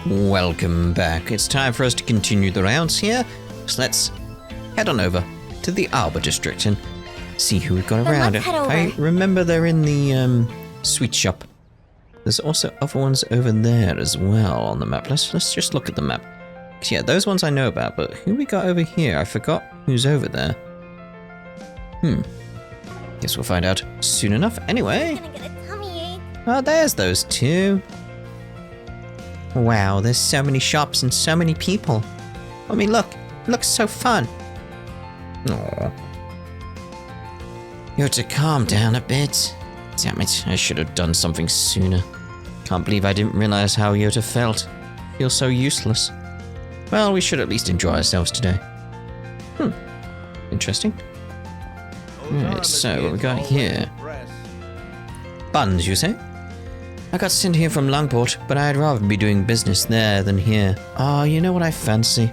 Welcome back. It's time for us to continue the rounds here. So let's head on over to the Auber District and see who we've got around. I remember they're in the sweet shop. There's also other ones over there as well on the map. Let's just look at the map. Yeah, those ones I know about, but who we got over here? I forgot who's over there. Guess we'll find out soon enough. Anyway. Oh, there's those two. Wow, there's so many shops and so many people. I mean, look. It looks so fun. Aww. You have to calm down a bit. Damn it, I should have done something sooner. Can't believe I didn't realize how Yota felt. Feels so useless. Well, we should at least enjoy ourselves today. Interesting. Alright, so what we got here? Buns, you say? I got sent here from Longport, but I'd rather be doing business there than here. Oh, you know what I fancy?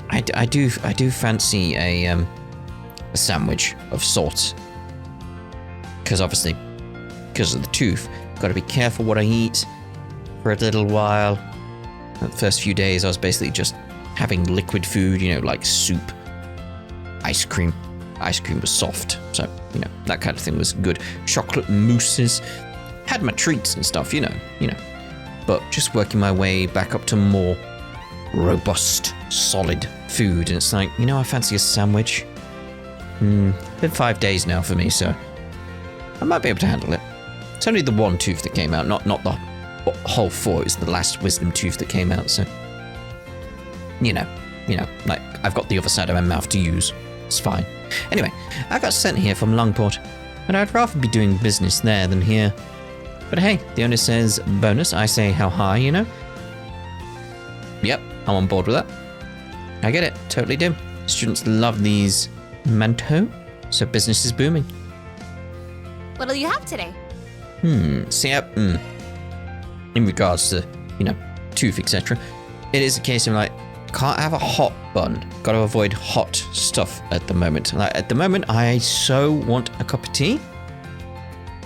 I do fancy a sandwich of sorts. Because obviously, because of the tooth, got to be careful what I eat for a little while. The first few days, I was basically just having liquid food, you know, like soup, ice cream. Ice cream was soft, so, you know, that kind of thing was good. Chocolate mousses. Had my treats and stuff, you know. But just working my way back up to more robust, solid food. And it's like, you know, I fancy a sandwich. Been 5 days now for me, so I might be able to handle it. It's only the one tooth that came out, not the whole four. It was the last wisdom tooth that came out, so you know, like I've got the other side of my mouth to use. It's fine. Anyway, I got sent here from Longport, and I'd rather be doing business there than here. But hey, the owner says bonus, I say how high, you know? Yep, I'm on board with that. I get it, totally do. Students love these manteaux, so business is booming. What'll you have today? In regards to, you know, tooth, etc., it is a case of like, can't have a hot bun. Got to avoid hot stuff at the moment. Like, at the moment, I so want a cup of tea,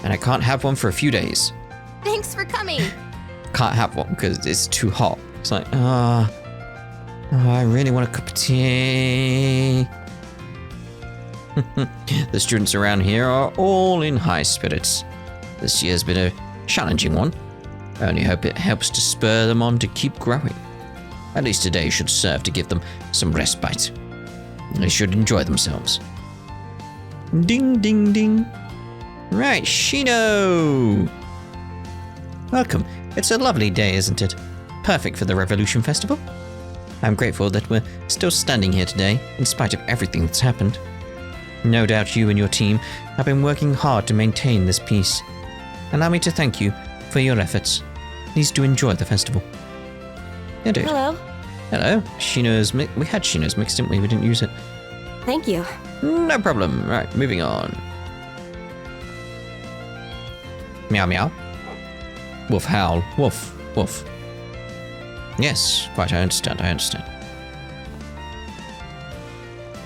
and I can't have one for a few days. Thanks for coming. Can't have one because it's too hot. It's like, I really want a cup of tea. The students around here are all in high spirits. This year's been a challenging one. I only hope it helps to spur them on to keep growing. At least today should serve to give them some respite. They should enjoy themselves. Ding, ding, ding. Right, Shino! Welcome. It's a lovely day, isn't it? Perfect for the Revolution Festival. I'm grateful that we're still standing here today, in spite of everything that's happened. No doubt you and your team have been working hard to maintain this peace. Allow me to thank you for your efforts. Please do enjoy the festival. Yeah, dude. Hello. Hello. Shino's we had Shino's mix, didn't we? We didn't use it. Thank you. No problem. Right, moving on. Meow meow. Wolf howl. Woof. Woof. Yes, quite, I understand.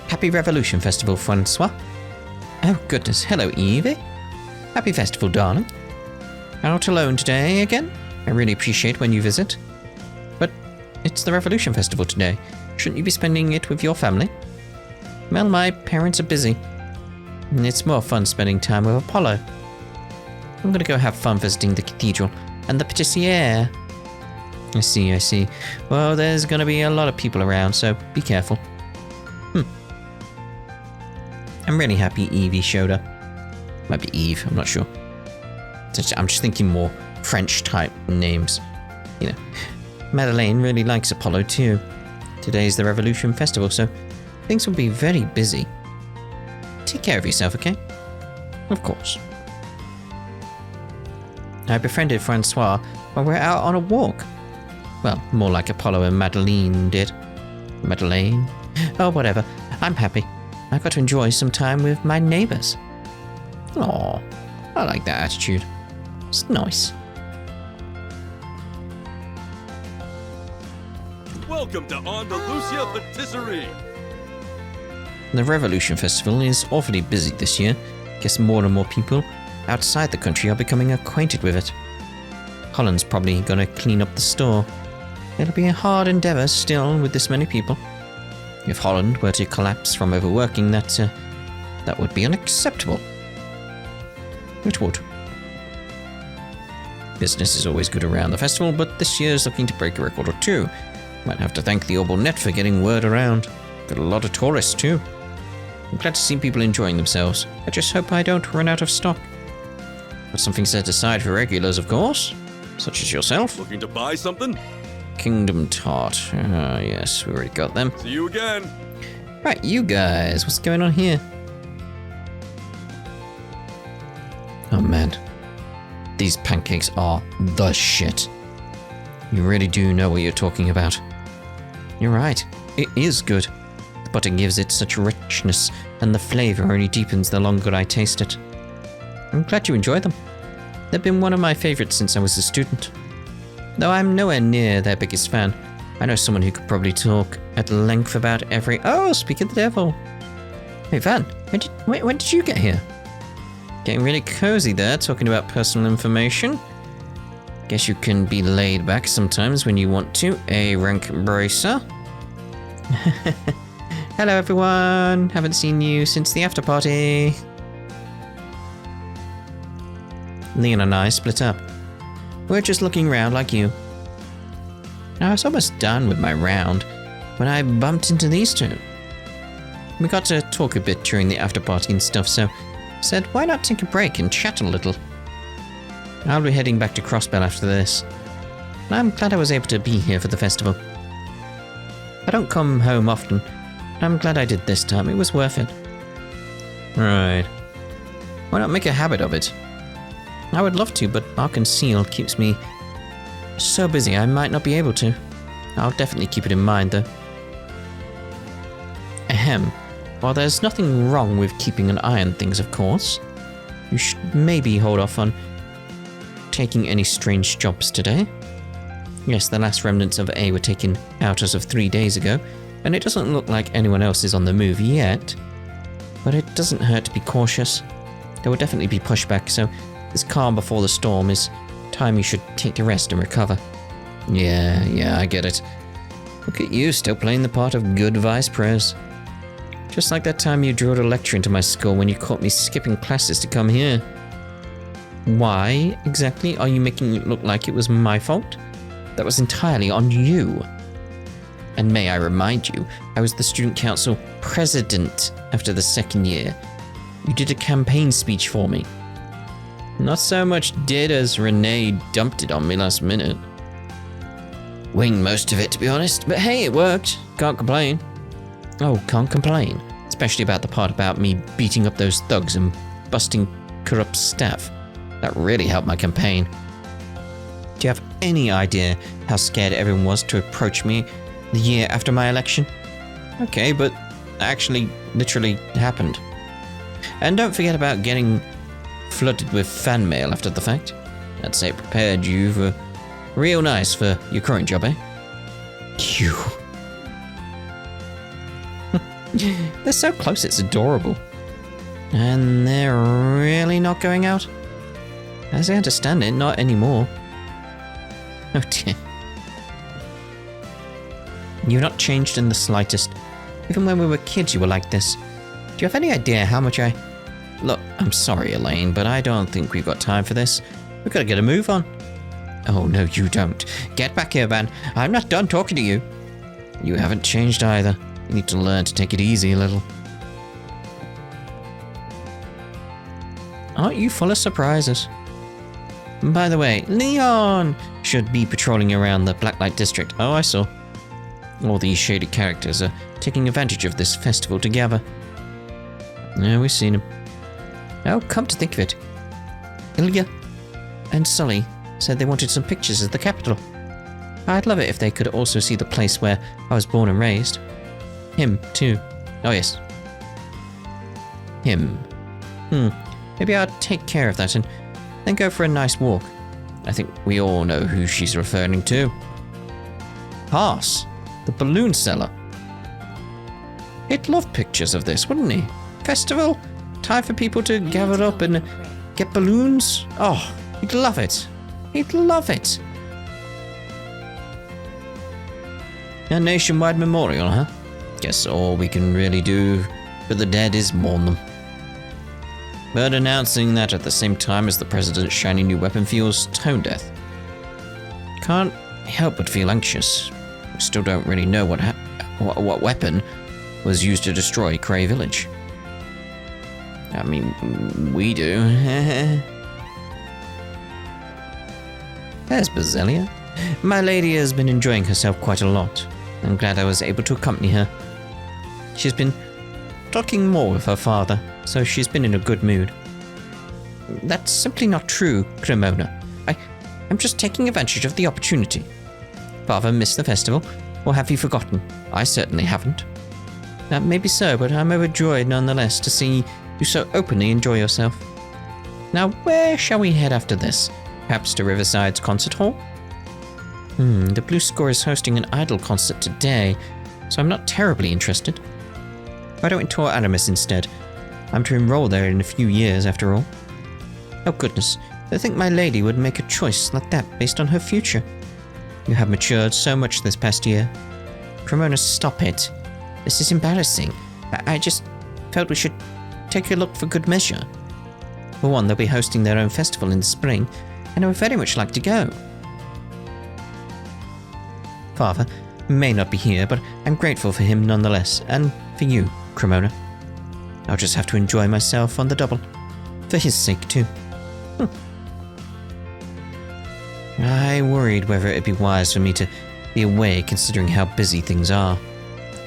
Happy Revolution Festival, Francois. Oh, goodness. Hello, Evie. Happy festival, darling. Out alone today again? I really appreciate when you visit. But it's the Revolution Festival today. Shouldn't you be spending it with your family? Well, my parents are busy. And it's more fun spending time with Apollo. I'm gonna go have fun visiting the cathedral and the patissiere. I see. Well, there's gonna be a lot of people around, so be careful. I'm really happy Evie showed up. Might be Eve, I'm not sure. I'm just thinking more French type names. You know, Madeleine really likes Apollo too. Today's the Revolution Festival, so things will be very busy. Take care of yourself, okay? Of course. I befriended Francois while we're out on a walk. Well, more like Apollo and Madeleine did. Madeleine? Oh, whatever. I'm happy. I got to enjoy some time with my neighbors. Aw, I like that attitude. It's nice. Welcome to Andalusia Patisserie. The Revolution Festival is awfully busy this year. Guess more and more people outside the country are becoming acquainted with it. Holland's probably gonna clean up the store. It'll be a hard endeavour still with this many people. If Holland were to collapse from overworking, that would be unacceptable. It would. Business is always good around the festival, but this year's looking to break a record or two. Might have to thank the Auber Net for getting word around. Got a lot of tourists too. I'm glad to see people enjoying themselves. I just hope I don't run out of stock. Got something set aside for regulars, of course. Such as yourself. Looking to buy something? Kingdom Tart. Ah, yes, we already got them. See you again. Right, you guys, what's going on here? Oh man. These pancakes are the shit. You really do know what you're talking about. You're right, it is good. The butter gives it such richness, and the flavour only deepens the longer I taste it. I'm glad you enjoy them. They've been one of my favourites since I was a student. Though I'm nowhere near their biggest fan, I know someone who could probably talk at length about every... Oh, speak of the devil. Hey Van, when did you get here? Getting really cozy there, talking about personal information. Guess you can be laid back sometimes when you want to, rank bracer? Hello everyone, haven't seen you since the after party. Nihon and I split up. We're just looking around like you. I was almost done with my round when I bumped into these two. We got to talk a bit during the after party and stuff, so said why not take a break and chat a little. I'll be heading back to Crossbell after this. And I'm glad I was able to be here for the festival. I don't come home often, but I'm glad I did this time. It was worth it. Right. Why not make a habit of it? I would love to, but Ark and Seal keeps me so busy I might not be able to. I'll definitely keep it in mind, though. Ahem. While there's nothing wrong with keeping an eye on things, of course, you should maybe hold off on taking any strange jobs today. Yes, the last remnants of A were taken out as of 3 days ago, and it doesn't look like anyone else is on the move yet. But it doesn't hurt to be cautious. There will definitely be pushback, so this calm before the storm is time you should take a rest and recover. Yeah, I get it. Look at you, still playing the part of good vice pres. Just like that time you drilled a lecture into my skull when you caught me skipping classes to come here. Why exactly are you making it look like it was my fault? That was entirely on you. And may I remind you, I was the student council president after the second year. You did a campaign speech for me. Not so much did as Renee dumped it on me last minute. Winged most of it, to be honest, but hey, it worked. Can't complain. Oh, can't complain. Especially about the part about me beating up those thugs and busting corrupt staff. That really helped my campaign. Do you have any idea how scared everyone was to approach me the year after my election? Okay, but actually literally happened. And don't forget about getting flooded with fan mail after the fact. I'd say it prepared you for real nice for your current job, eh? Phew. They're so close, it's adorable. And they're really not going out? As I understand it, not anymore. Oh dear. You've not changed in the slightest. Even when we were kids you were like this. Do you have any idea how much I... Look, I'm sorry Elaine, but I don't think we've got time for this. We've got to get a move on. Oh no, you don't. Get back here, Van. I'm not done talking to you. You haven't changed either. You need to learn to take it easy a little. Aren't you full of surprises? By the way, Leon should be patrolling around the Blacklight District. Oh, I saw. All these shady characters are taking advantage of this festival together. Yeah, we've seen them. Oh, come to think of it, Ilya and Sully said they wanted some pictures of the capital. I'd love it if they could also see the place where I was born and raised. Him, too. Oh, yes. Him. Maybe I'll take care of that and then go for a nice walk. I think we all know who she's referring to. Haas, the balloon seller. He'd love pictures of this, wouldn't he? Festival? Time for people to gather up and get balloons? Oh, he'd love it. He'd love it. A nationwide memorial, huh? Guess all we can really do for the dead is mourn them. But announcing that at the same time as the president's shiny new weapon feels tone deaf. Can't help but feel anxious. We still don't really know what weapon was used to destroy Cray Village. I mean, we do. There's Bazelia. My lady has been enjoying herself quite a lot. I'm glad I was able to accompany her. She's been talking more with her father, so she's been in a good mood. That's simply not true, Cremona. I'm just taking advantage of the opportunity. Father missed the festival, or have you forgotten? I certainly haven't. Maybe so, but I'm overjoyed nonetheless to see you so openly enjoy yourself. Now, where shall we head after this? Perhaps to Riverside's concert hall? The Blue Score is hosting an idol concert today, so I'm not terribly interested. Why don't we tour Aramis instead? I'm to enroll there in a few years, after all. Oh goodness, I think my lady would make a choice like that based on her future. You have matured so much this past year. Cremona, stop it. This is embarrassing. I just felt we should take a look for good measure. For one, they'll be hosting their own festival in the spring, and I would very much like to go. Father may not be here, but I'm grateful for him nonetheless, and for you, Cremona. I'll just have to enjoy myself on the double. For his sake, too. I worried whether it'd be wise for me to be away considering how busy things are.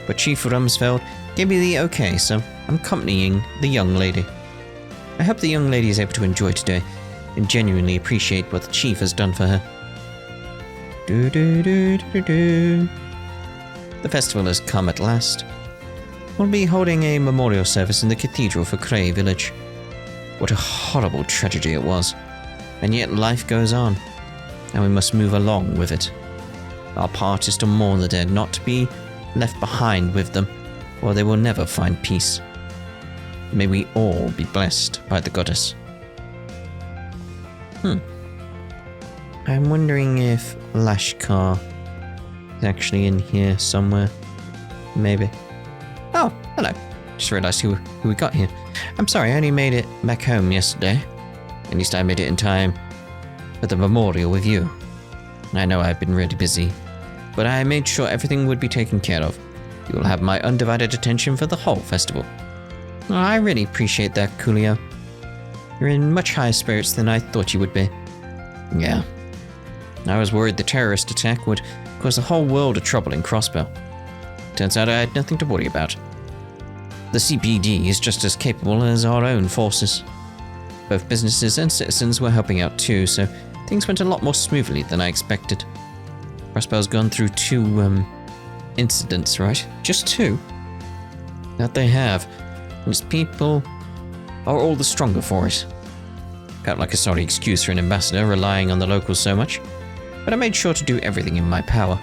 But Chief Rumsfeld gave me the okay, so I'm accompanying the young lady. I hope the young lady is able to enjoy today and genuinely appreciate what the Chief has done for her. The festival has come at last. We'll be holding a memorial service in the cathedral for Cray Village. What a horrible tragedy it was. And yet life goes on, and we must move along with it. Our part is to mourn the dead, not to be left behind with them, or they will never find peace. May we all be blessed by the goddess. I'm wondering if Lashkar is actually in here somewhere. Maybe. Oh, hello. Just realized who we got here. I'm sorry, I only made it back home yesterday. At least I made it in time for the memorial with you. I know I've been really busy, but I made sure everything would be taken care of. You will have my undivided attention for the whole festival. Oh, I really appreciate that, Coolio. You're in much higher spirits than I thought you would be. Yeah. I was worried the terrorist attack would cause a whole world of trouble in Crossbell. Turns out I had nothing to worry about. The CPD is just as capable as our own forces. Both businesses and citizens were helping out too, so things went a lot more smoothly than I expected. Crossbell's gone through 2, incidents, right? Just 2? That they have. And its people are all the stronger for it. Felt like a sorry excuse for an ambassador relying on the locals so much, but I made sure to do everything in my power.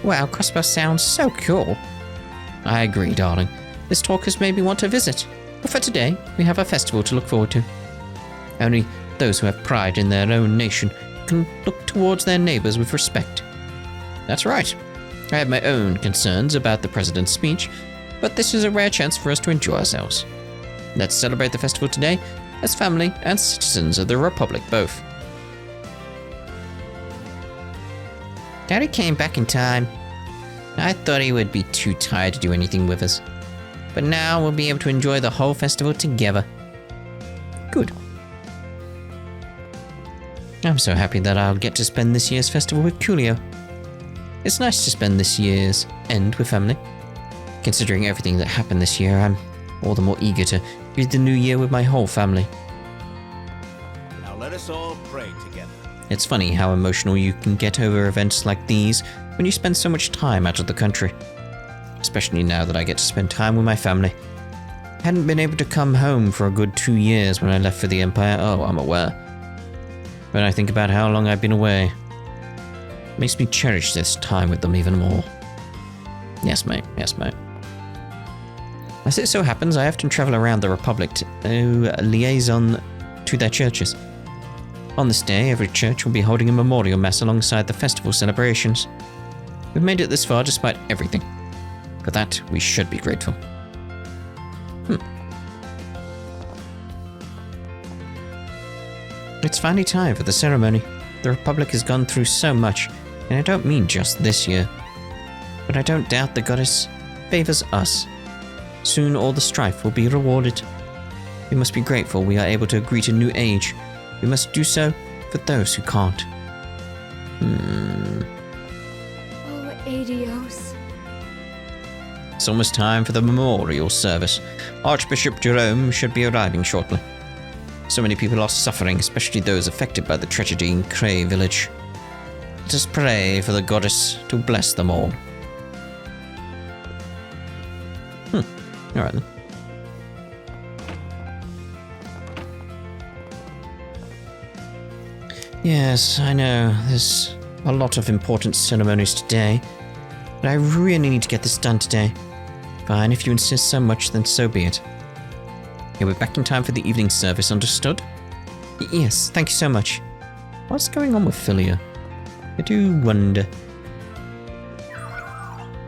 Wow, Crossbell sounds so cool. I agree, darling. This talk has made me want to visit, but for today, we have a festival to look forward to. Only those who have pride in their own nation can look towards their neighbors with respect. That's right. I have my own concerns about the president's speech, but this is a rare chance for us to enjoy ourselves. Let's celebrate the festival today as family and citizens of the Republic both. Daddy came back in time. I thought he would be too tired to do anything with us. But now we'll be able to enjoy the whole festival together. Good. I'm so happy that I'll get to spend this year's festival with Coolio. It's nice to spend this year's end with family. Considering everything that happened this year, I'm all the more eager to greet the new year with my whole family. Now let us all pray together. It's funny how emotional you can get over events like these when you spend so much time out of the country. Especially now that I get to spend time with my family. I hadn't been able to come home for a good 2 years when I left for the Empire. Oh, I'm aware. When I think about how long I've been away, it makes me cherish this time with them even more. Yes, mate. Yes, mate. As it so happens, I often travel around the Republic to liaison to their churches. On this day, every church will be holding a memorial mass alongside the festival celebrations. We've made it this far despite everything. For that, we should be grateful. It's finally time for the ceremony. The Republic has gone through so much, and I don't mean just this year. But I don't doubt the goddess favors us. Soon all the strife will be rewarded. We must be grateful we are able to agree to a new age. We must do so for those who can't. Oh, adios. It's almost time for the memorial service. Archbishop Jerome should be arriving shortly. So many people are suffering, especially those affected by the tragedy in Cray village. Let us pray for the goddess to bless them all. Alright then. Yes, I know, there's a lot of important ceremonies today, but I really need to get this done today. Fine, if you insist so much, then so be it. You'll be back in time for the evening service, understood? Yes, thank you so much. What's going on with Philia? I do wonder.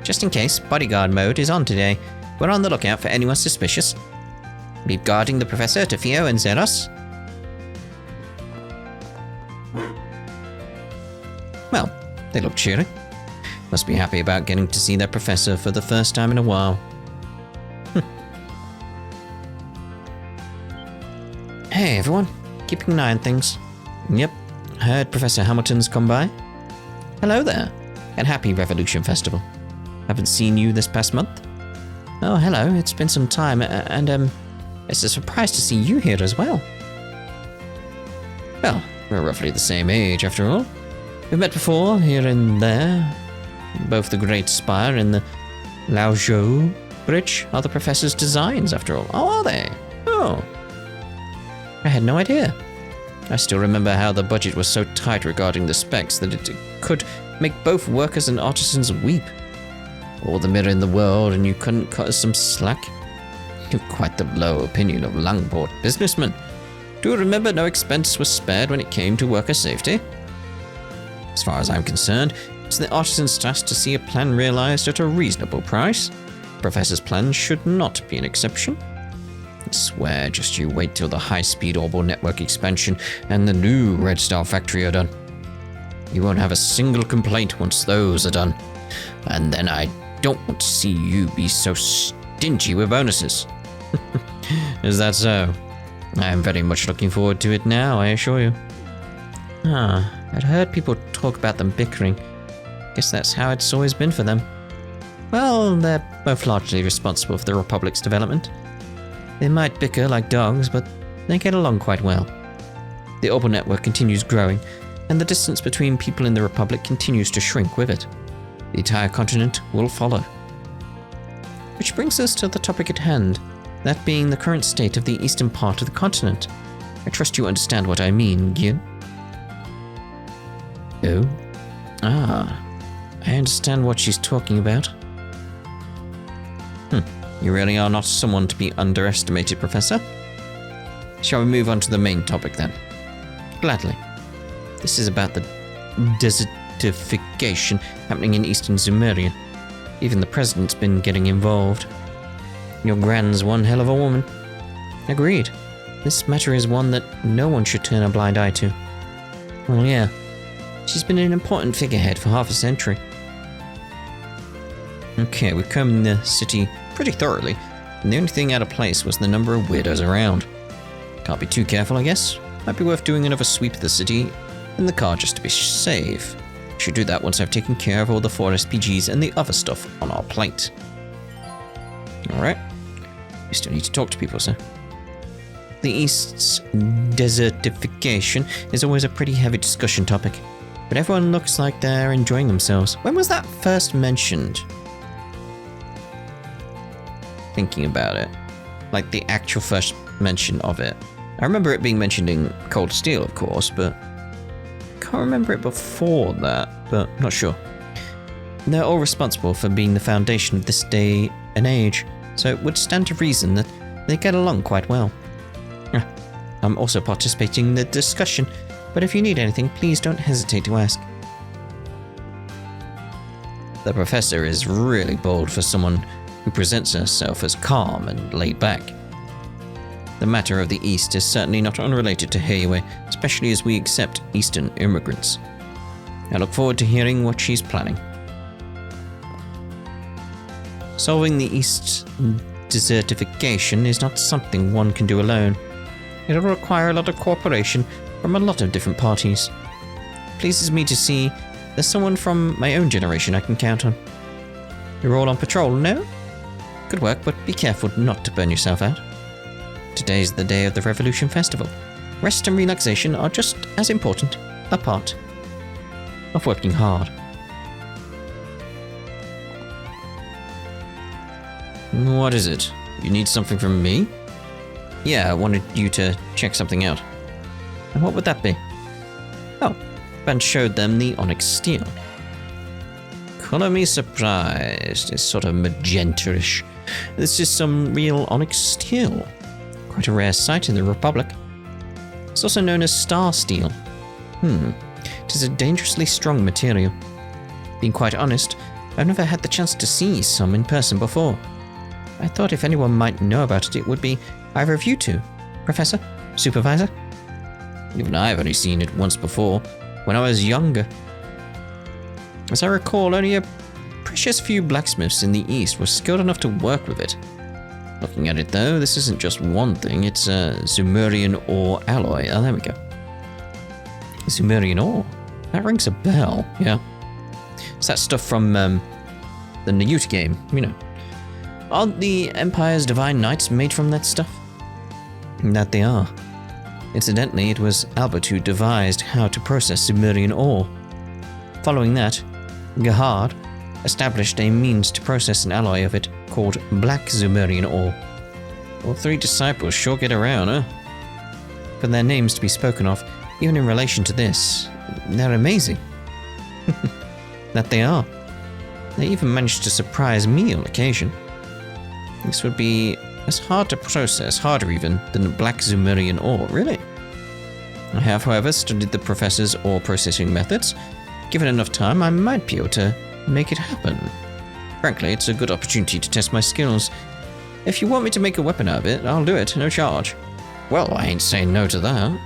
Just in case, bodyguard mode is on today. We're on the lookout for anyone suspicious. Be guarding the Professor, Tefio, and Zeros. Well, they look cheery. Must be happy about getting to see their Professor for the first time in a while. Hey everyone, keeping an eye on things. Yep, heard Professor Hamilton's come by. Hello there, and happy Revolution Festival. Haven't seen you this past month. Oh, hello, it's been some time, and it's a surprise to see you here as well. Well, we're roughly the same age after all. We've met before, here and there. Both the Great Spire and the Laozhou Bridge are the Professor's designs after all. Oh, are they? Oh. I had no idea. I still remember how the budget was so tight regarding the specs that it could make both workers and artisans weep. All the mirror in the world and you couldn't cut us some slack? You've quite the low opinion of Langport businessmen. Do you remember no expense was spared when it came to worker safety? As far as I'm concerned, it's the artisan's task to see a plan realized at a reasonable price. Professor's plan should not be an exception. I swear, just you wait till the high-speed orbital network expansion and the new Red Star factory are done. You won't have a single complaint once those are done. And then I don't want to see you be so stingy with bonuses. Is that so? I am very much looking forward to it now, I assure you. I'd heard people talk about them bickering. Guess that's how it's always been for them. Well, they're both largely responsible for the Republic's development. They might bicker like dogs, but they get along quite well. The orbital network continues growing, and the distance between people in the Republic continues to shrink with it. The entire continent will follow. Which brings us to the topic at hand, that being the current state of the eastern part of the continent. I trust you understand what I mean, Gil? Oh? I understand what she's talking about. You really are not someone to be underestimated, Professor. Shall we move on to the main topic then? Gladly. This is about the desertification happening in eastern Zumeria. Even the president's been getting involved. Your Gran's one hell of a woman. Agreed. This matter is one that no one should turn a blind eye to. Well, yeah. She's been an important figurehead for half a century. Okay, we've combed the city pretty thoroughly, and the only thing out of place was the number of weirdos around. Can't be too careful, I guess. Might be worth doing another sweep of the city in the car just to be safe. Should do that once I've taken care of all the 4 SPGs and the other stuff on our plate. Alright. We still need to talk to people, sir. The East's desertification is always a pretty heavy discussion topic, but everyone looks like they're enjoying themselves. When was that first mentioned? Thinking about it. Like the actual first mention of it. I remember it being mentioned in Cold Steel, of course, but I can't remember it before that, but I'm not sure. They're all responsible for being the foundation of this day and age, so it would stand to reason that they get along quite well. I'm also participating in the discussion, but if you need anything, please don't hesitate to ask. The professor is really bold for someone who presents herself as calm and laid back. The matter of the East is certainly not unrelated to Heiwe, especially as we accept Eastern immigrants. I look forward to hearing what she's planning. Solving the East's desertification is not something one can do alone. It'll require a lot of cooperation from a lot of different parties. It pleases me to see there's someone from my own generation I can count on. You're all on patrol, no? Good work, but be careful not to burn yourself out. Today's the day of the Revolution Festival. Rest and relaxation are just as important, a part of working hard. What is it? You need something from me? Yeah, I wanted you to check something out. And what would that be? Oh, Ben showed them the onyx steel. Color me surprised. It's sort of magenta-ish. This is some real onyx steel. Quite a rare sight in the Republic. It's also known as star steel. It is a dangerously strong material. Being quite honest, I've never had the chance to see some in person before. I thought if anyone might know about it, it would be either of you two. Professor? Supervisor? Even I've only seen it once before, when I was younger. As I recall, only a precious few blacksmiths in the East were skilled enough to work with it. Looking at it though, this isn't just one thing, it's a Sumerian ore alloy. Oh, there we go. Sumerian ore? That rings a bell, yeah. It's that stuff from the Nihon game, you know. Aren't the Empire's Divine Knights made from that stuff? That they are. Incidentally, it was Albert who devised how to process Sumerian ore. Following that, Gerhard established a means to process an alloy of it called Black Sumerian ore. All three disciples sure get around, huh? For their names to be spoken of, even in relation to this, they're amazing. That they are. They even managed to surprise me on occasion. This would be as hard to process, harder even, than Black Sumerian ore, really. I have, however, studied the professor's ore processing methods. Given enough time, I might be able to make it happen. Frankly, it's a good opportunity to test my skills. If you want me to make a weapon out of it, I'll do it, no charge. Well, I ain't saying no to that.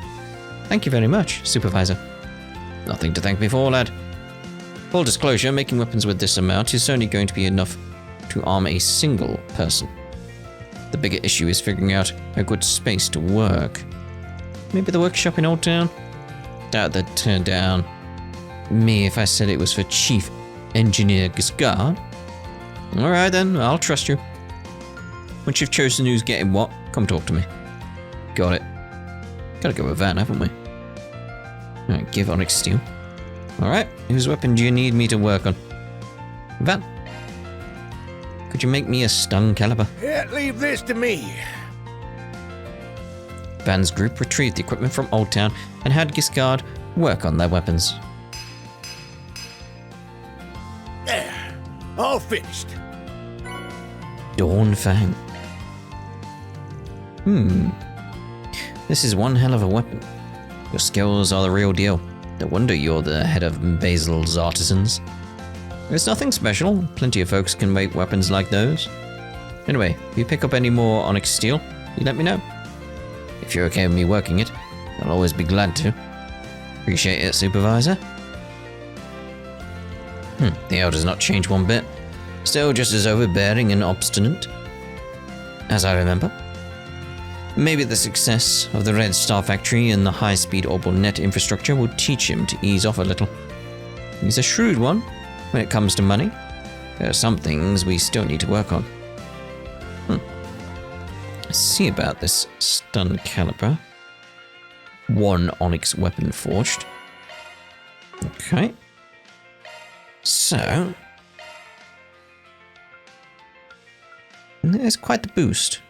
Thank you very much, Supervisor. Nothing to thank me for, lad. Full disclosure, making weapons with this amount is only going to be enough to arm a single person. The bigger issue is figuring out a good space to work. Maybe the workshop in Old Town? Doubt they'd turn down me if I said it was for Chief Engineer Giscard. Alright then, I'll trust you. Once you've chosen who's getting what, come talk to me. Got it. Gotta go with Van, haven't we? Alright, give onyx steel. Alright, whose weapon do you need me to work on? Van. Could you make me a stun caliber? Yeah, leave this to me. Van's group retrieved the equipment from Old Town and had Giscard work on their weapons. There, all finished. Dawn Fang. This is one hell of a weapon. Your skills are the real deal. No wonder you're the head of Basil's artisans. It's nothing special. Plenty of folks can make weapons like those. Anyway, if you pick up any more onyx steel, you let me know. If you're okay with me working it, I'll always be glad to. Appreciate it, Supervisor. The elder's not changed one bit. Still just as overbearing and obstinate as I remember. Maybe the success of the Red Star factory and the high-speed orbital net infrastructure will teach him to ease off a little. He's a shrewd one when it comes to money. There are some things we still need to work on. Let's see about this stun caliber. One onyx weapon forged. Okay. So, there's quite the boost.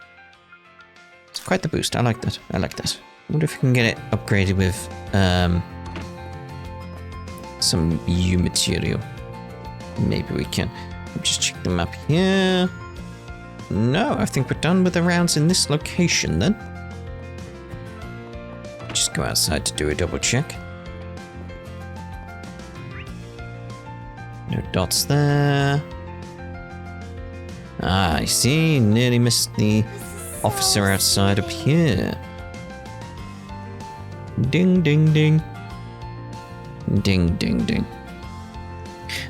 It's quite the boost. I like that. I like that. I wonder if we can get it upgraded with some U material. Maybe we can. Just check the map here. No, I think we're done with the rounds in this location then. Just go outside to do a double check. No dots there. Ah, I see. Nearly missed the officer outside up here. Ding, ding, ding. Ding, ding, ding.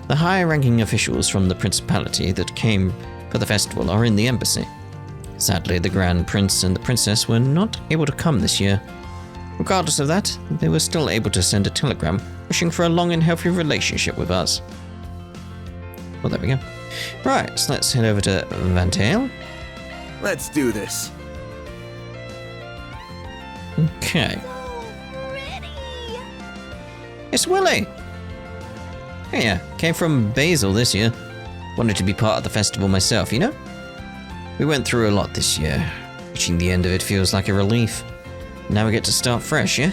The higher-ranking officials from the principality that came for the festival are in the embassy. Sadly, the Grand Prince and the Princess were not able to come this year. Regardless of that, they were still able to send a telegram wishing for a long and healthy relationship with us. Well, there we go. Right, so let's head over to Vantai. Let's do this. Okay. So pretty. It's Willie! Hey, yeah, came from Basel this year. Wanted to be part of the festival myself, you know? We went through a lot this year. Reaching the end of it feels like a relief. Now we get to start fresh, yeah?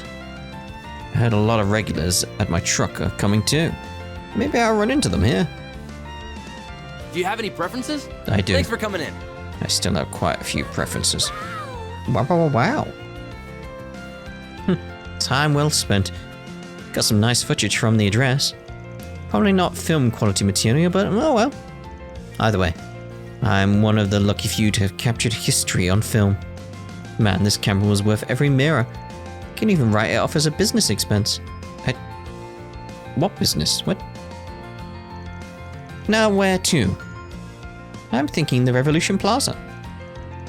I heard a lot of regulars at my truck are coming too. Maybe I'll run into them here. Do you have any preferences? I do. Thanks for coming in. I still have quite a few preferences. Wow. Time well spent. Got some nice footage from the address. Probably not film quality material, but oh well. Either way, I'm one of the lucky few to have captured history on film. Man, this camera was worth every mirror. Can even write it off as a business expense. What business? What? Now where to? I'm thinking the Revolution Plaza.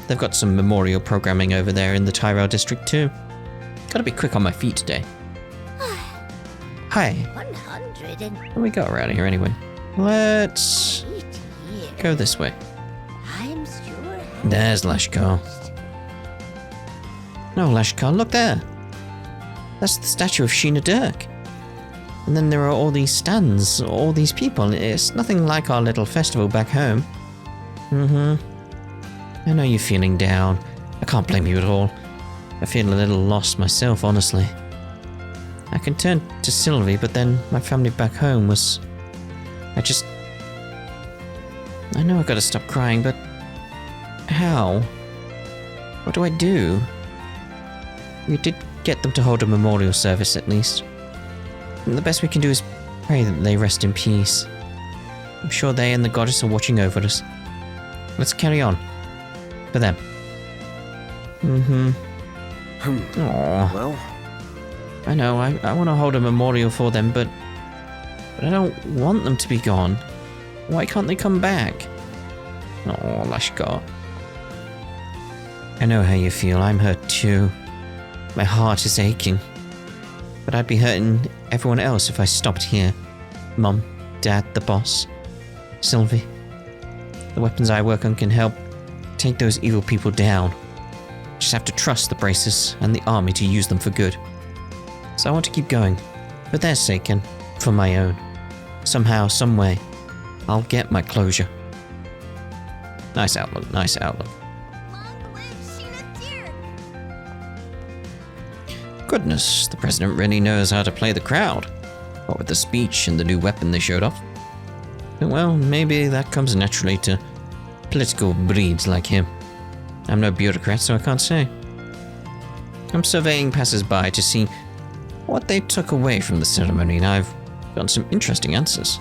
They've got some memorial programming over there in the Auber District too. Gotta be quick on my feet today. Hi. 100 and What do we got around here anyway? Let's 8 years. go this way. I'm sure. There's Lashkar. No, Lashkar, look there. That's the statue of Sheena Dirk. And then there are all these stands, all these people. It's nothing like our little festival back home. I know you're feeling down. I can't blame you at all. I feel a little lost myself, honestly. I can turn to Sylvie, but then my family back home was... I know I gotta stop crying, but... how? What do I do? We did get them to hold a memorial service, at least. And the best we can do is pray that they rest in peace. I'm sure they and the goddess are watching over us. Let's carry on. For them. Aww. Well, I know, I want to hold a memorial for them, but I don't want them to be gone. Why can't they come back? Oh, Lashkar. I know how you feel. I'm hurt too. My heart is aching. But I'd be hurting everyone else if I stopped here. Mum, Dad, the boss, Sylvie. The weapons I work on can help take those evil people down. Just have to trust the Bracers and the army to use them for good. So I want to keep going, for their sake and for my own. Somehow, some way, I'll get my closure. Nice outlook, nice outlook. Long live Sheena Dirk. Goodness, the president really knows how to play the crowd. What with the speech and the new weapon they showed off. But well, maybe that comes naturally to political breeds like him. I'm no bureaucrat, so I can't say. I'm surveying passers-by to see what they took away from the ceremony, and I've gotten some interesting answers.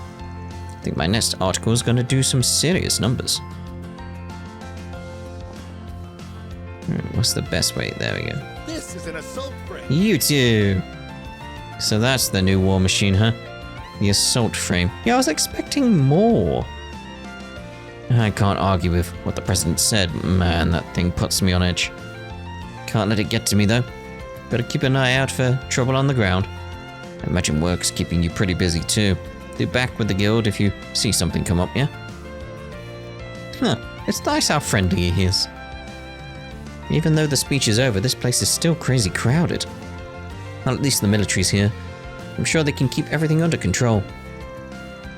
I think my next article is going to do some serious numbers. What's the best way? There we go. This is an assault frame. You two! So that's the new war machine, huh? The assault frame. Yeah, I was expecting more. I can't argue with what the president said. Man, that thing puts me on edge. Can't let it get to me, though. Better keep an eye out for trouble on the ground. I imagine work's keeping you pretty busy, too. Do back with the guild if you see something come up, yeah? Huh. It's nice how friendly he is. Even though the speech is over, this place is still crazy crowded. Well, at least the military's here. I'm sure they can keep everything under control.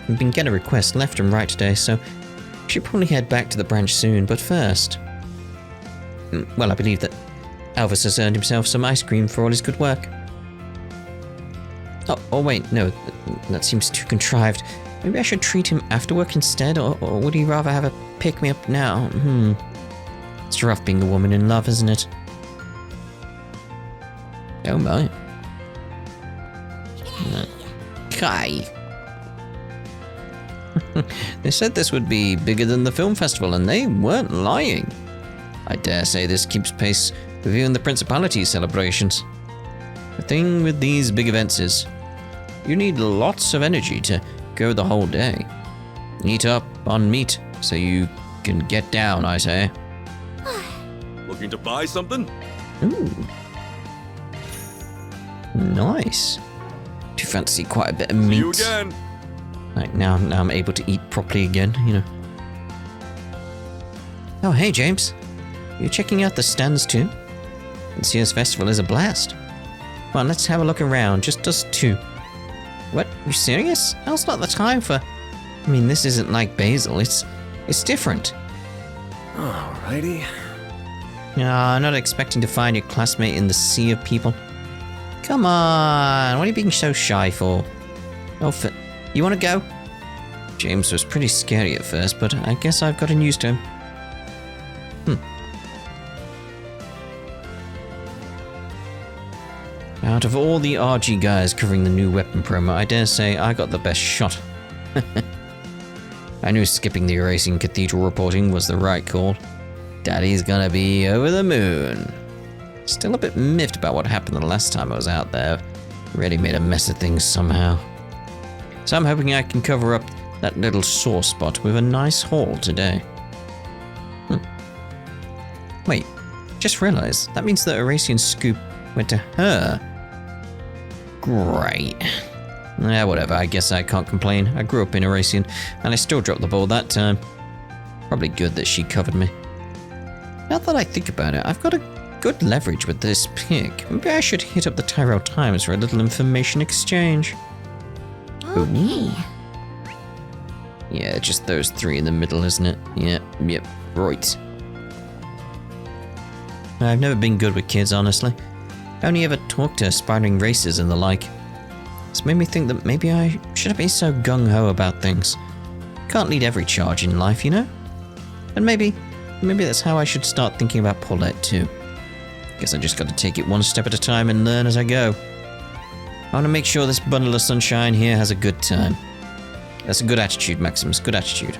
We've been getting requests left and right today, so we should probably head back to the branch soon, but first... Well, I believe that Elvis has earned himself some ice cream for all his good work. Oh wait, no, that seems too contrived. Maybe I should treat him after work instead, or would he rather have a pick-me-up now? It's rough being a woman in love, isn't it? Oh my. Kai. They said this would be bigger than the film festival, and they weren't lying. I dare say this keeps pace with you and the Principality's celebrations. The thing with these big events is, you need lots of energy to go the whole day. Eat up on meat so you can get down, I say. Looking to buy something? Ooh. Nice. Do you fancy quite a bit of meat? See you again. Like now I'm able to eat properly again, you know. Oh, hey, James. You checking out the stands too? This year's festival is a blast. Come on, let's have a look around. Just us two. What? You serious? Now's not the time for... I mean, this isn't like Basil. It's different. Alrighty. I'm not expecting to find your classmate in the sea of people. Come on, what are you being so shy for? Oh, you want to go? James was pretty scary at first, but I guess I've gotten used to him. Out of all the RG guys covering the new weapon promo, I dare say I got the best shot. I knew skipping the Erasing Cathedral reporting was the right call. Daddy's gonna be over the moon. Still a bit miffed about what happened the last time I was out there. Really made a mess of things somehow. So I'm hoping I can cover up that little sore spot with a nice haul today. Wait, just realized that means the Erasian scoop went to her. Great. Whatever, I guess I can't complain. I grew up in Erasian, and I still dropped the ball that time. Probably good that she covered me. Now that I think about it, I've got a good leverage with this pick. Maybe I should hit up the Tyrell Times for a little information exchange. Okay. Yeah, just those three in the middle, isn't it? Yep, right. I've never been good with kids, honestly. I only ever talked to aspiring racers and the like. It's made me think that maybe I shouldn't be so gung-ho about things. Can't lead every charge in life, you know? And maybe that's how I should start thinking about Paulette too. Guess I just gotta take it one step at a time and learn as I go. I wanna make sure this bundle of sunshine here has a good time. That's a good attitude, Maximus, good attitude.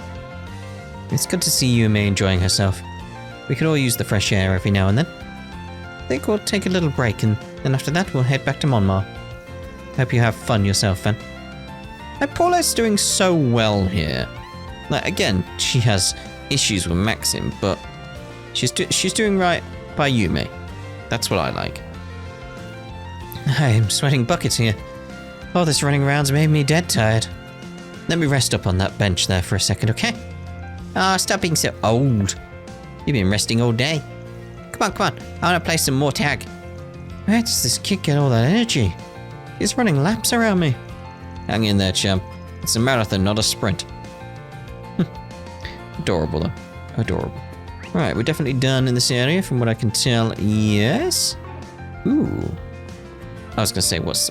It's good to see you and May enjoying herself. We could all use the fresh air every now and then. I think we'll take a little break and then after that we'll head back to Monmar. Hope you have fun yourself, Fen. Paulette's doing so well here. Like, again, she has issues with Maxim, but she's doing right by Yume. That's what I like. I'm sweating buckets here. All this running around's made me dead tired. Let me rest up on that bench there for a second, okay? Stop being so old. You've been resting all day. Come on. I want to play some more tag. Where does this kid get all that energy? He's running laps around me. Hang in there, chum. It's a marathon, not a sprint. Adorable, though. Adorable. Right, we're definitely done in this area, from what I can tell. Yes? Ooh. I was gonna say, what's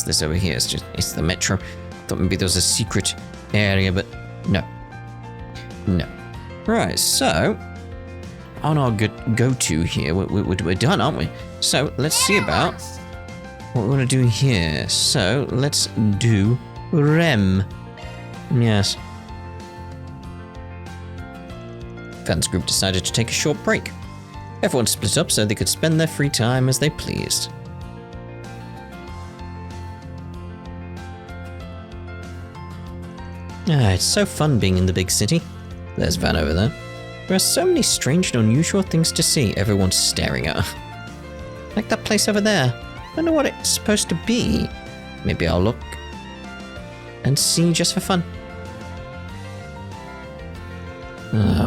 this over here? It's the metro. Thought maybe there was a secret area, but no. Right, so on our go-to here, we're done, aren't we? So let's see about what we want to do here. So let's do Rem. Yes. Fans group decided to take a short break. Everyone split up so they could spend their free time as they pleased. It's so fun being in the big city. There's Van over there. There are so many strange and unusual things to see. Everyone's staring at her. Like that place over there. I don't know what it's supposed to be. Maybe I'll look and see just for fun.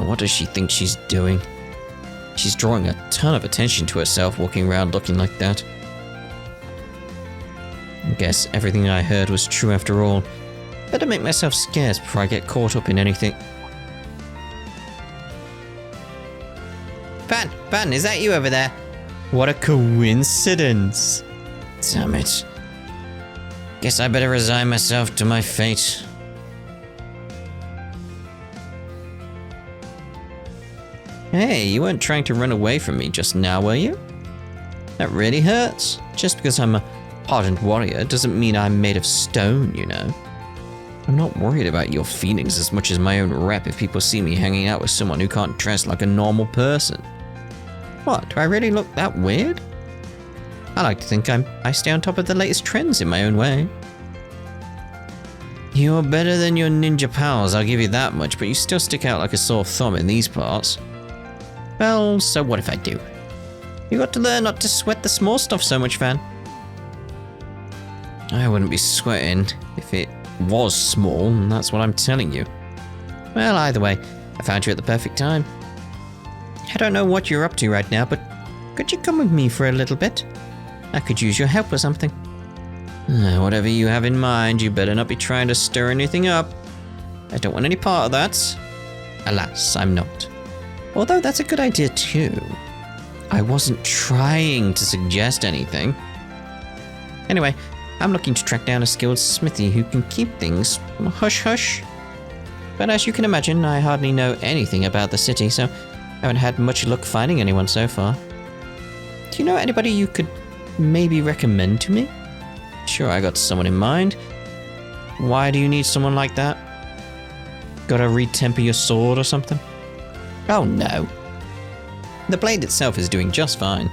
What does she think she's doing? She's drawing a ton of attention to herself walking around looking like that. I guess everything I heard was true after all. Better make myself scarce before I get caught up in anything. Van, is that you over there? What a coincidence. Damn it. Guess I better resign myself to my fate. Hey, you weren't trying to run away from me just now, were you? That really hurts. Just because I'm a hardened warrior doesn't mean I'm made of stone, you know. I'm not worried about your feelings as much as my own rep if people see me hanging out with someone who can't dress like a normal person. What, do I really look that weird? I like to think I stay on top of the latest trends in my own way. You're better than your ninja pals, I'll give you that much, but you still stick out like a sore thumb in these parts. Well, so what if I do? You got to learn not to sweat the small stuff so much, Van. I wouldn't be sweating if it was small, and that's what I'm telling you. Well, either way, I found you at the perfect time. I don't know what you're up to right now, but could you come with me for a little bit? I could use your help or something. Whatever you have in mind, you better not be trying to stir anything up. I don't want any part of that. Alas, I'm not. Although that's a good idea too. I wasn't trying to suggest anything. Anyway, I'm looking to track down a skilled smithy who can keep things hush-hush. But as you can imagine, I hardly know anything about the city, so I haven't had much luck finding anyone so far. Do you know anybody you could maybe recommend to me? Sure, I got someone in mind. Why do you need someone like that? Gotta retemper your sword or something? Oh no. The blade itself is doing just fine.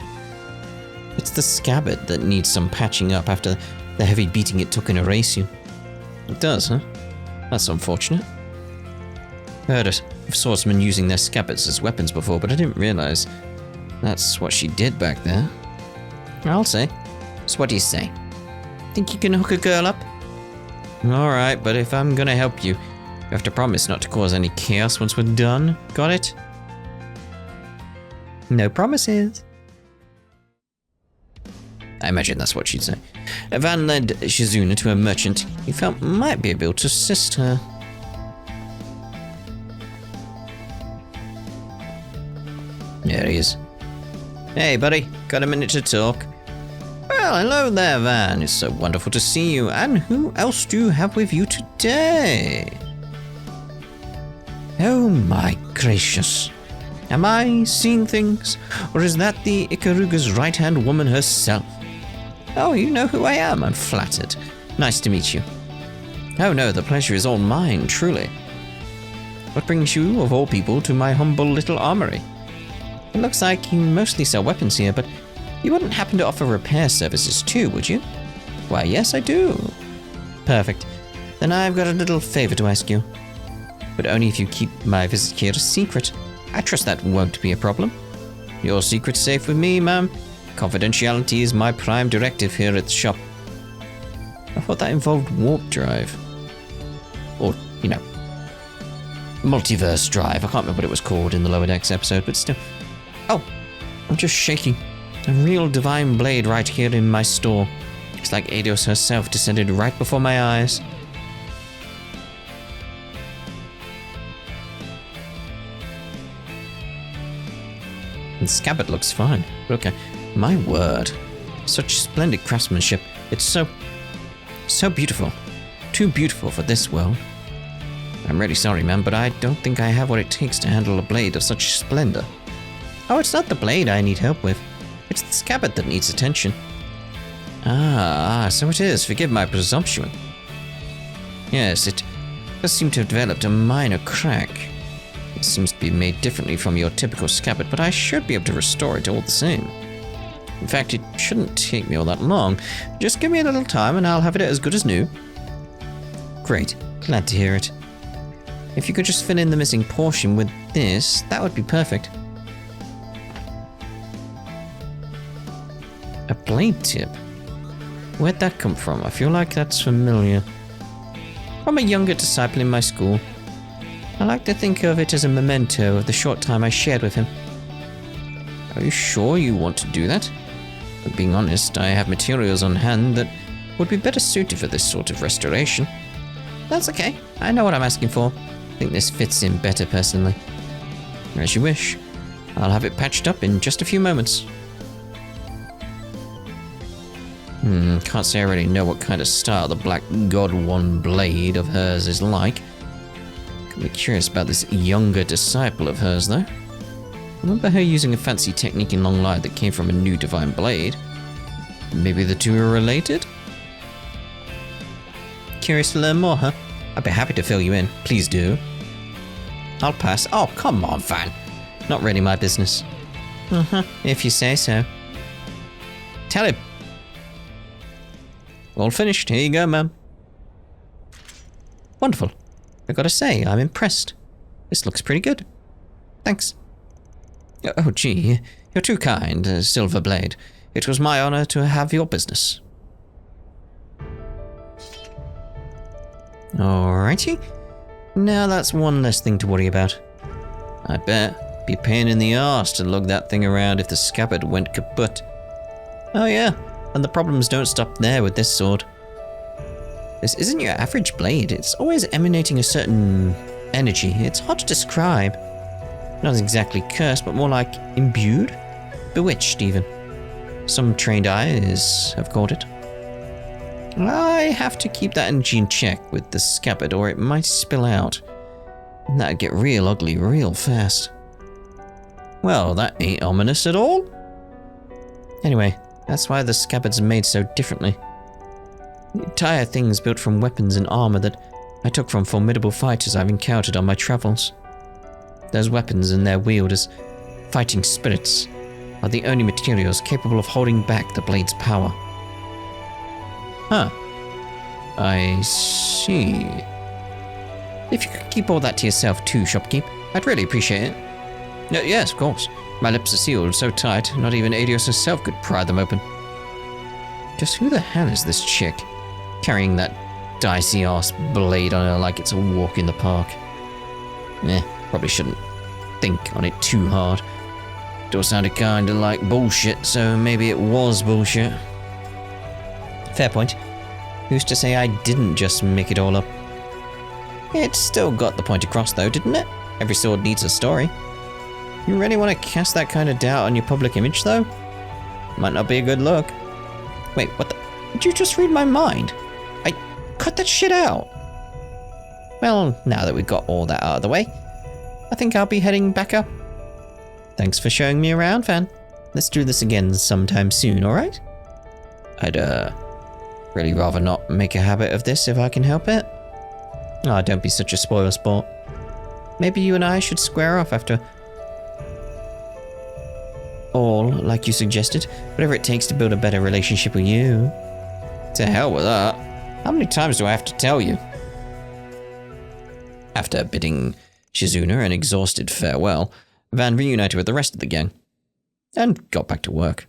It's the scabbard that needs some patching up after the heavy beating it took in Erasion. It does, huh? That's unfortunate. Heard of swordsmen using their scabbards as weapons before, but I didn't realize that's what she did back there. I'll say. So what do you say? Think you can hook a girl up? Alright, but if I'm gonna help you, you have to promise not to cause any chaos once we're done. Got it? No promises. I imagine that's what she'd say. Van led Shizuna to a merchant he felt might be able to assist her. There he is. Hey, buddy. Got a minute to talk? Well, hello there, Van. It's so wonderful to see you. And who else do you have with you today? Oh my gracious. Am I seeing things? Or is that the Ikaruga's right-hand woman herself? Oh, you know who I am. I'm flattered. Nice to meet you. Oh no, the pleasure is all mine, truly. What brings you, of all people, to my humble little armory? It looks like you mostly sell weapons here, but you wouldn't happen to offer repair services too, would you? Why, yes, I do. Perfect. Then I've got a little favor to ask you. But only if you keep my visit here a secret. I trust that won't be a problem. Your secret's safe with me, ma'am. Confidentiality is my prime directive here at the shop. I thought that involved warp drive. Or, you know, multiverse drive. I can't remember what it was called in the Lower Decks episode, but still. Oh, I'm just shaking. A real divine blade right here in my store. It's like Eidos herself descended right before my eyes. The scabbard looks fine. Okay, my word. Such splendid craftsmanship. It's so beautiful. Too beautiful for this world. I'm really sorry, ma'am, but I don't think I have what it takes to handle a blade of such splendor. Oh, it's not the blade I need help with. It's the scabbard that needs attention. Ah, so it is. Forgive my presumption. Yes, it does seem to have developed a minor crack. It seems to be made differently from your typical scabbard, but I should be able to restore it all the same. In fact, it shouldn't take me all that long. Just give me a little time and I'll have it as good as new. Great. Glad to hear it. If you could just fill in the missing portion with this, that would be perfect. A blade tip? Where'd that come from? I feel like that's familiar. From a younger disciple in my school. I like to think of it as a memento of the short time I shared with him. Are you sure you want to do that? But being honest, I have materials on hand that would be better suited for this sort of restoration. That's okay. I know what I'm asking for. I think this fits in better personally. As you wish. I'll have it patched up in just a few moments. Can't say I really know what kind of style the Black God One blade of hers is like. Could be curious about this younger disciple of hers, though. I remember her using a fancy technique in Long Light that came from a new divine blade. Maybe the two are related? Curious to learn more, huh? I'd be happy to fill you in. Please do. I'll pass. Oh, come on, Van. Not really my business. If you say so. Tell him. All finished. Here you go, ma'am. Wonderful. I gotta say, I'm impressed. This looks pretty good. Thanks. Oh, gee. You're too kind, Silverblade. It was my honor to have your business. Alrighty. Now that's one less thing to worry about. I bet. Be a pain in the arse to lug that thing around if the scabbard went kaput. Oh yeah, and the problems don't stop there with this sword. This isn't your average blade. It's always emanating a certain energy. It's hard to describe. Not exactly cursed, but more like imbued? Bewitched, even. Some trained eyes have called it. I have to keep that energy in check with the scabbard, or it might spill out. And that'd get real ugly real fast. Well, that ain't ominous at all. Anyway, that's why the scabbard's made so differently. The entire thing's built from weapons and armor that I took from formidable fighters I've encountered on my travels. Those weapons and their wielders, fighting spirits, are the only materials capable of holding back the blade's power. Huh. I see. If you could keep all that to yourself too, shopkeep, I'd really appreciate it. Yes, of course. My lips are sealed so tight, not even Adios herself could pry them open. Just who the hell is this chick? Carrying that dicey-ass blade on her like it's a walk in the park. Probably shouldn't think on it too hard. It all sounded kinda like bullshit, so maybe it was bullshit. Fair point. Who's to say I didn't just make it all up? It still got the point across though, didn't it? Every sword needs a story. You really want to cast that kind of doubt on your public image though? Might not be a good look. Wait, what the? Did you just read my mind? I cut that shit out. Well, now that we've got all that out of the way, I think I'll be heading back up. Thanks for showing me around, Van. Let's do this again sometime soon, alright? I'd, really rather not make a habit of this if I can help it. Ah, don't be such a spoil sport. Maybe you and I should square off after all, like you suggested. Whatever it takes to build a better relationship with you. To hell with that. How many times do I have to tell you? After bidding Shizuna an exhausted farewell, Van reunited with the rest of the gang. And got back to work.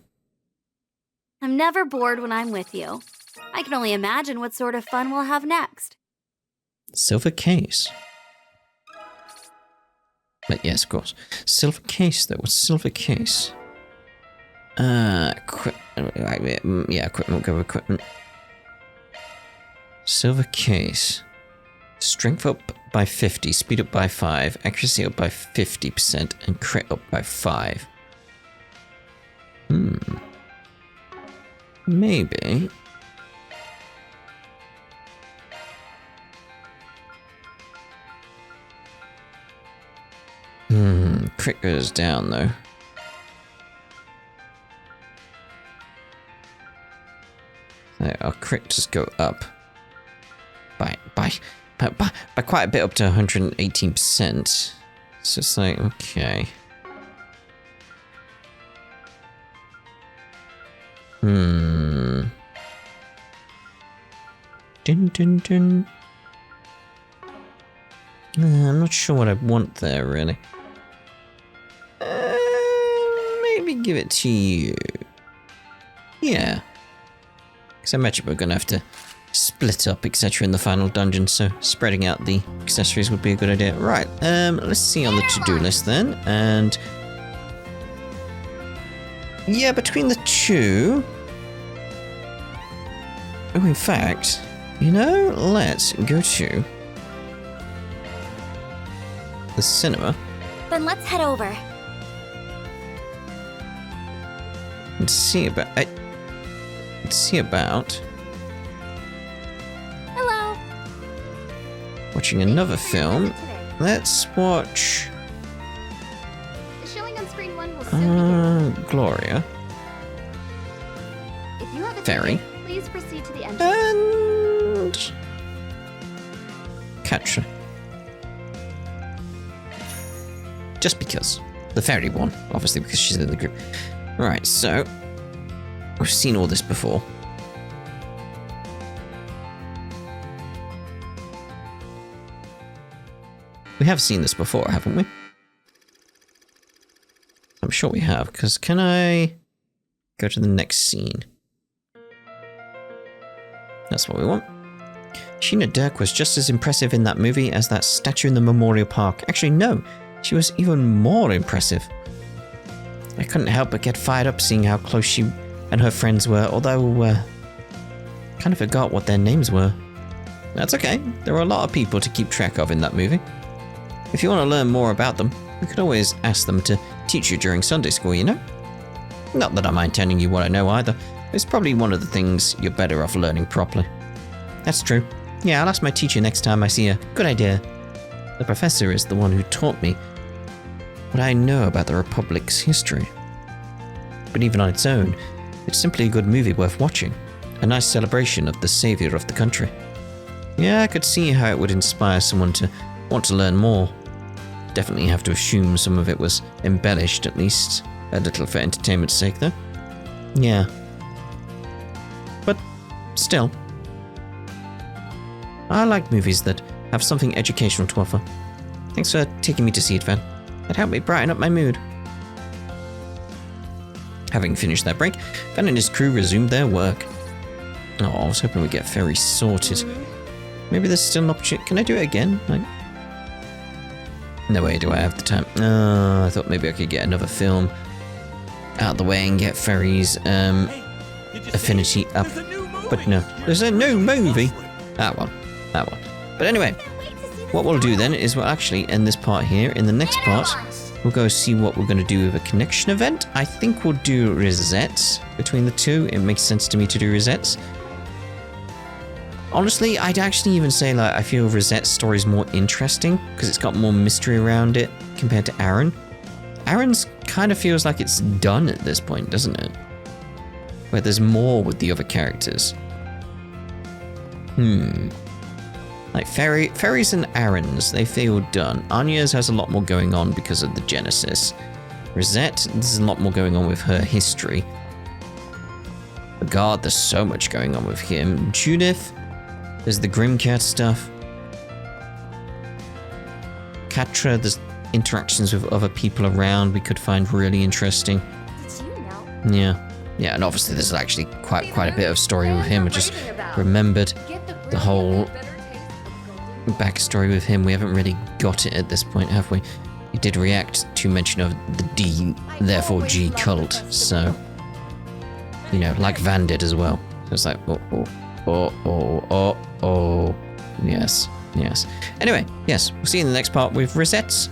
I'm never bored when I'm with you. I can only imagine what sort of fun we'll have next. Silver case. But yes, of course. Silver case, though. What's silver case? Yeah, equipment. We'll go with equipment. Silver case. Strength up by 50, speed up by 5, accuracy up by 50%, and crit up by 5. Maybe. Crit goes down though. So our crit just go up by quite a bit, up to 118%. So it's like, okay. Dun dun dun. I'm not sure what I want there, really. Maybe give it to you. Yeah. Because I imagine we're going to have to split up, etc. in the final dungeon, so spreading out the accessories would be a good idea. Right, let's see on the to-do list then, and... yeah, between the two... oh, in fact, you know, let's go to... the cinema. Then let's head over. And see about... Hello. watching another film. Let's watch... The showing on screen 1 will soon begin. Gloria. If you have a Fairy. ticket, please proceed to the entrance. And... Katra. Just because. The fairy one, obviously, because she's in the group. Right, so we've seen all this before. We have seen this before, haven't we? I'm sure we have, because can I go to the next scene? That's what we want. Sheena Dirk was just as impressive in that movie as that statue in the Memorial Park. Actually, no, she was even more impressive. I couldn't help but get fired up seeing how close she and her friends were, although kind of forgot what their names were. That's okay, there were a lot of people to keep track of in that movie. If you want to learn more about them, you could always ask them to teach you during Sunday school, you know? Not that I mind telling you what I know either. It's probably one of the things you're better off learning properly. That's true. Yeah, I'll ask my teacher next time I see her. Good idea. The professor is the one who taught me what I know about the Republic's history. But even on its own, it's simply a good movie worth watching. A nice celebration of the savior of the country. Yeah, I could see how it would inspire someone to want to learn more. Definitely have to assume some of it was embellished, at least a little for entertainment's sake, though. Yeah. But still, I like movies that have something educational to offer. Thanks for taking me to see it, Van. It helped me brighten up my mood. Having finished that break, Van and his crew resumed their work. Oh, I was hoping we'd get ferry sorted. Maybe there's still an opportunity. Can I do it again? No way do I have the time. I thought maybe I could get another film out of the way and get Ferry's affinity up. But no, there's a new movie. That one. But anyway, what we'll do then is we'll actually end this part here. In the next part, we'll go see what we're going to do with a connection event. I think we'll do resets between the two. It makes sense to me to do resets. Honestly, I'd actually even say like I feel Rosette's story is more interesting because it's got more mystery around it compared to Aaron. Aaron's kind of feels like it's done at this point, doesn't it? Where there's more with the other characters. Like Ferry's and Aaron's, they feel done. Anya's has a lot more going on because of the Genesis. Rosette, there's a lot more going on with her history. God, there's so much going on with him. Judith, there's the Grimcat stuff. Katra, there's interactions with other people around we could find really interesting. Did you know? Yeah, and obviously there's actually quite a bit of story with him. I just remembered the whole backstory with him. We haven't really got it at this point, have we? He did react to mention of the D, therefore G cult, so you know, like Van did as well. So it's like, oh, yes. Anyway, yes, we'll see you in the next part with Rosette's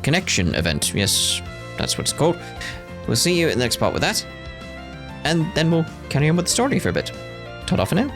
connection event. Yes, that's what it's called. We'll see you in the next part with that, and then we'll carry on with the story for a bit. Ta-da for now.